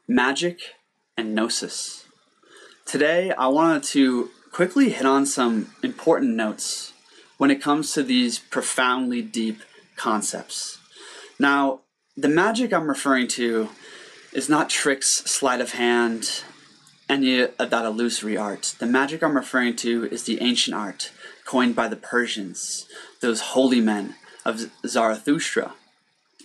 Magic and Gnosis. Today, I wanted to quickly hit on some important notes when it comes to these profoundly deep concepts. Now, the magic I'm referring to is not tricks, sleight of hand, any of that illusory art. The magic I'm referring to is the ancient art coined by the Persians, those holy men of Zarathustra,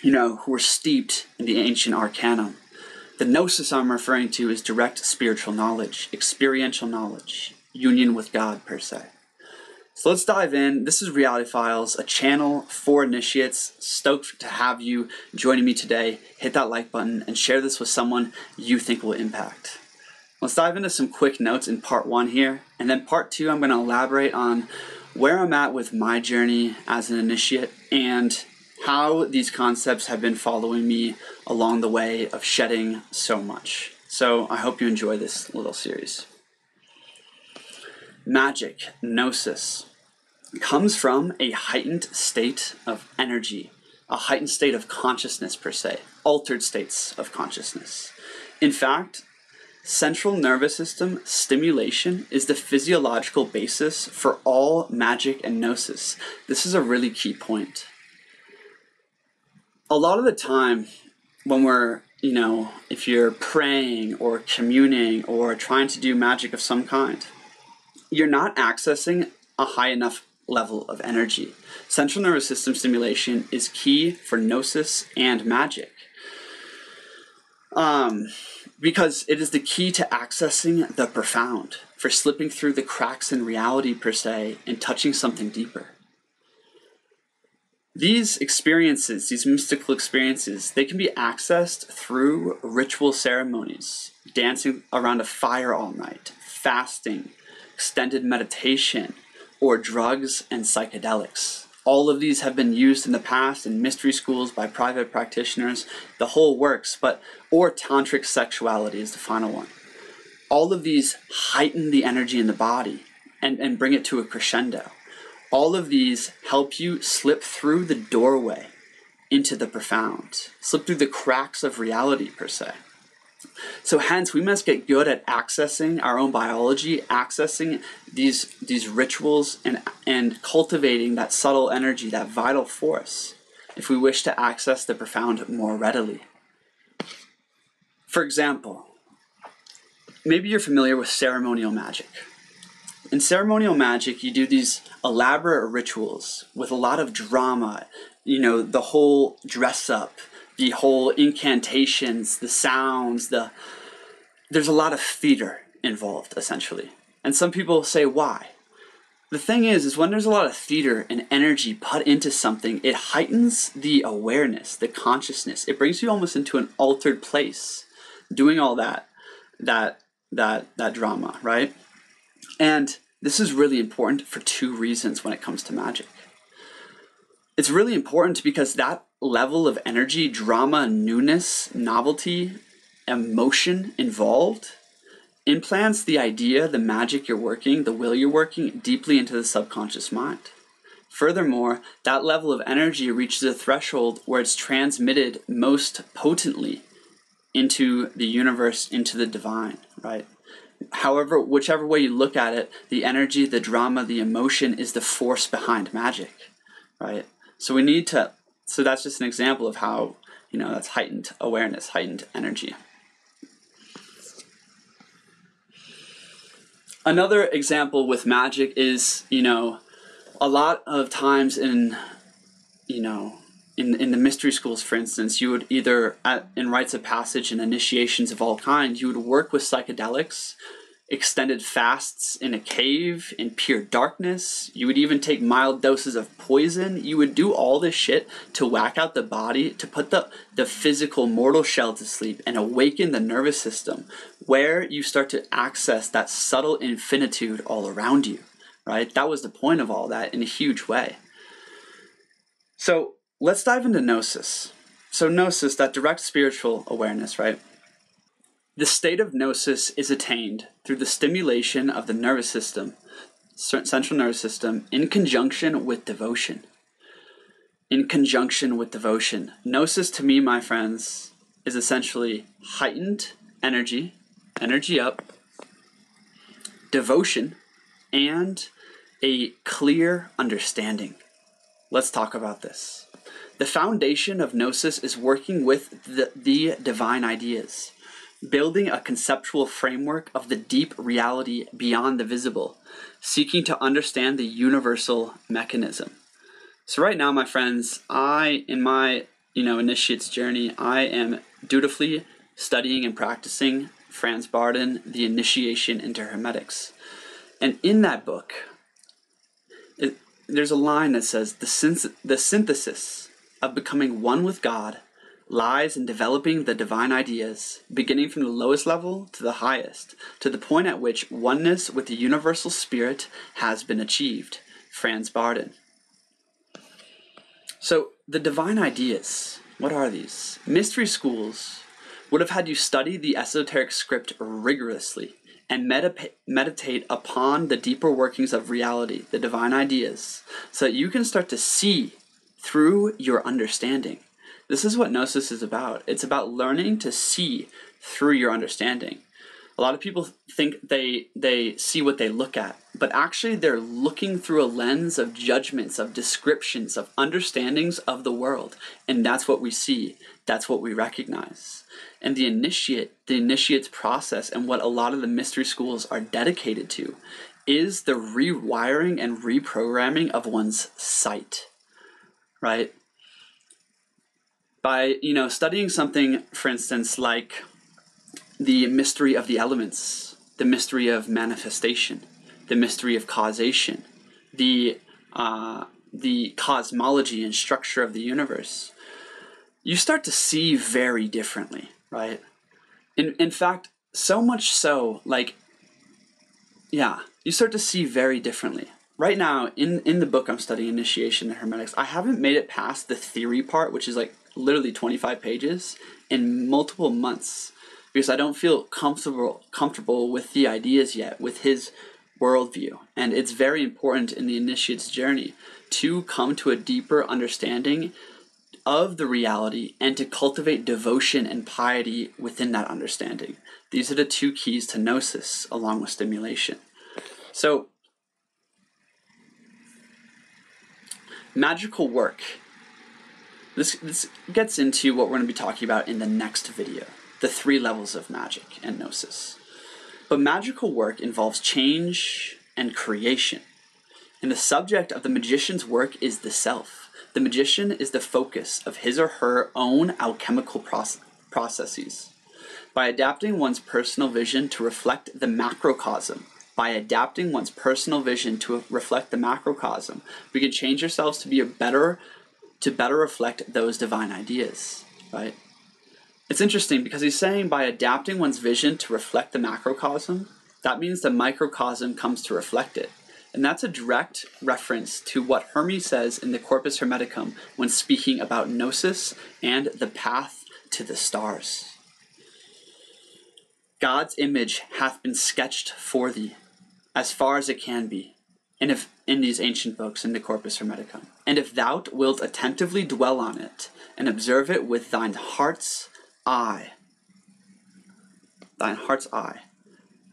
who were steeped in the ancient arcanum. The Gnosis I'm referring to is direct spiritual knowledge, experiential knowledge, union with God per se. So let's dive in. This is Reality Files, a channel for initiates. Stoked to have you joining me today. Hit that like button and share this with someone you think will impact. Let's dive into some quick notes in part 1 here, and then part 2 I'm going to elaborate on where I'm at with my journey as an initiate and how these concepts have been following me along the way of shedding so much. So I hope you enjoy this little series. Magic, Gnosis, comes from a heightened state of energy, a heightened state of consciousness per se, altered states of consciousness. In fact, central nervous system stimulation is the physiological basis for all magic and Gnosis. This is a really key point. A lot of the time when we're, if you're praying or communing or trying to do magic of some kind, you're not accessing a high enough level of energy. Central nervous system stimulation is key for Gnosis and magic. Because it is the key to accessing the profound, for slipping through the cracks in reality per se and touching something deeper. These experiences, these mystical experiences, they can be accessed through ritual ceremonies, dancing around a fire all night, fasting, extended meditation, or drugs and psychedelics. All of these have been used in the past in mystery schools by private practitioners, the whole works, or tantric sexuality is the final one. All of these heighten the energy in the body and bring it to a crescendo. All of these help you slip through the doorway into the profound, slip through the cracks of reality per se. So hence, we must get good at accessing our own biology, accessing these rituals and cultivating that subtle energy, that vital force, if we wish to access the profound more readily. For example, maybe you're familiar with ceremonial magic. In ceremonial magic, you do these elaborate rituals with a lot of drama, the whole dress up, the whole incantations, the sounds, there's a lot of theater involved, essentially. And some people say, why? The thing is when there's a lot of theater and energy put into something, it heightens the awareness, the consciousness. It brings you almost into an altered place, doing all that drama, right? And this is really important for 2 reasons when it comes to magic. It's really important because that level of energy, drama, newness, novelty, emotion involved implants the idea, the magic you're working, the will you're working deeply into the subconscious mind. Furthermore, that level of energy reaches a threshold where it's transmitted most potently into the universe, into the divine, right? However, whichever way you look at it, the energy, the drama, the emotion is the force behind magic, right? So that's just an example of how, that's heightened awareness, heightened energy. Another example with magic is, a lot of times in the mystery schools, for instance, you would either, in rites of passage and initiations of all kinds, you would work with psychedelics, extended fasts in a cave, in pure darkness. You would even take mild doses of poison. You would do all this shit to whack out the body, to put the physical mortal shell to sleep and awaken the nervous system, where you start to access that subtle infinitude all around you, right? That was the point of all that in a huge way. So let's dive into Gnosis. So Gnosis, that direct spiritual awareness, right? The state of Gnosis is attained through the stimulation of the nervous system, central nervous system, in conjunction with devotion. In conjunction with devotion. Gnosis, to me, my friends, is essentially heightened energy up, devotion, and a clear understanding. Let's talk about this. The foundation of Gnosis is working with the divine ideas, building a conceptual framework of the deep reality beyond the visible, seeking to understand the universal mechanism. So right now, my friends, in my initiate's journey, I am dutifully studying and practicing Franz Bardon, The Initiation into Hermetics. And in that book, there's a line that says, the synthesis of becoming one with God lies in developing the divine ideas, beginning from the lowest level to the highest, to the point at which oneness with the universal spirit has been achieved. Franz Bardon. So, the divine ideas, what are these? Mystery schools would have had you study the esoteric script rigorously and meditate upon the deeper workings of reality, the divine ideas, so that you can start to see through your understanding. This is what Gnosis is about. It's about learning to see through your understanding. A lot of people think they see what they look at, but actually they're looking through a lens of judgments, of descriptions, of understandings of the world. And that's what we see. That's what we recognize. And the initiate's process, and what a lot of the mystery schools are dedicated to, is the rewiring and reprogramming of one's sight, right? By, studying something, for instance, like the mystery of the elements, the mystery of manifestation, the mystery of causation, the cosmology and structure of the universe, you start to see very differently, right? In fact, so much so, you start to see very differently. Right now, in the book I'm studying, Initiation and Hermetics, I haven't made it past the theory part, which is literally 25 pages, in multiple months, because I don't feel comfortable with the ideas yet, with his worldview. And it's very important in the initiate's journey to come to a deeper understanding of the reality and to cultivate devotion and piety within that understanding. These are the two keys to Gnosis, along with stimulation. So, magical work. This gets into what we're going to be talking about in the next video, the 3 levels of magic and Gnosis. But magical work involves change and creation. And the subject of the magician's work is the self. The magician is the focus of his or her own alchemical processes. By adapting one's personal vision to reflect the macrocosm, we can change ourselves to be better reflect those divine ideas, right? It's interesting because he's saying by adapting one's vision to reflect the macrocosm, that means the microcosm comes to reflect it. And that's a direct reference to what Hermes says in the Corpus Hermeticum when speaking about Gnosis and the path to the stars. God's image hath been sketched for thee, as far as it can be, in these ancient books in the Corpus Hermeticum. And if thou wilt attentively dwell on it, and observe it with thine heart's eye,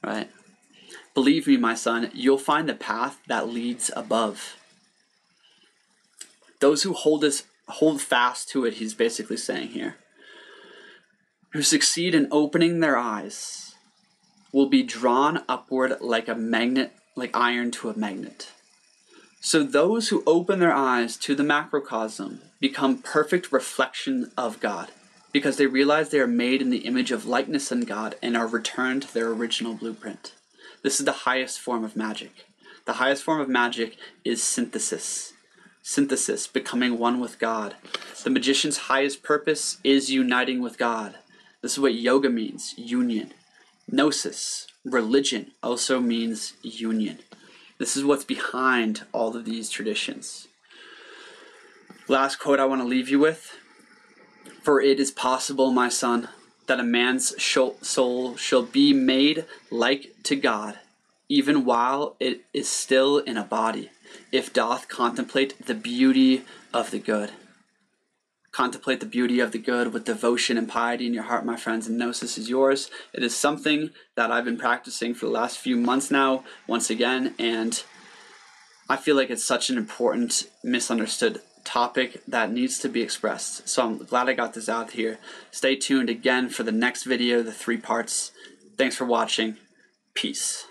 right? Believe me, my son, you'll find the path that leads above. Those who hold fast to it, he's basically saying here, who succeed in opening their eyes, will be drawn upward like a magnet, like iron to a magnet. So those who open their eyes to the macrocosm become perfect reflection of God, because they realize they are made in the image of likeness in God and are returned to their original blueprint. This is the highest form of magic. The highest form of magic is synthesis. Synthesis, becoming one with God. The magician's highest purpose is uniting with God. This is what yoga means, union. Gnosis, religion, also means union. This is what's behind all of these traditions. Last quote I want to leave you with. For it is possible, my son, that a man's soul shall be made like to God, even while it is still in a body, if doth contemplate the beauty of the good. Contemplate the beauty of the good with devotion and piety in your heart, my friends, and Gnosis is yours. It is something that I've been practicing for the last few months now, once again, and I feel like it's such an important, misunderstood topic that needs to be expressed. So I'm glad I got this out here. Stay tuned again for the next video, the 3 parts. Thanks for watching. Peace.